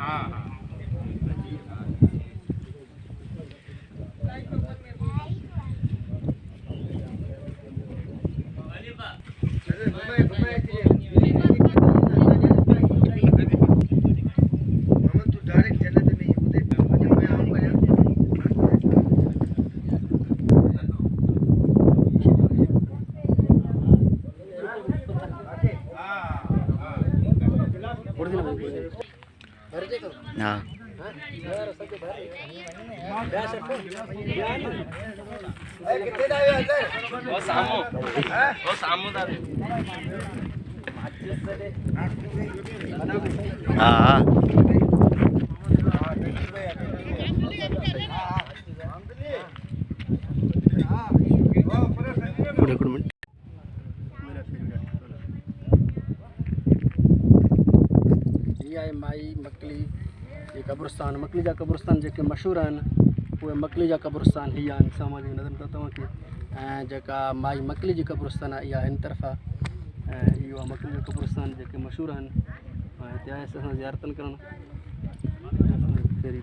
हाँ हाँ माई मकली ये कब्रस्तान मकली जा कब्रस्तान जेके मशहूर आहिनि उहे मकली जा कब्रस्तान ही आहिनि साम्हूं जी नज़र अथव तव्हांखे ऐं जेका माई मकली जी कब्रस्तान आहे इहा हिन तरफ़ आहे ऐं इहो आहे मकली जा कब्रस्तान जेके मशहूर आहिनि ऐं हिते आयासीं असां ज़ियारतनि करणु फेरी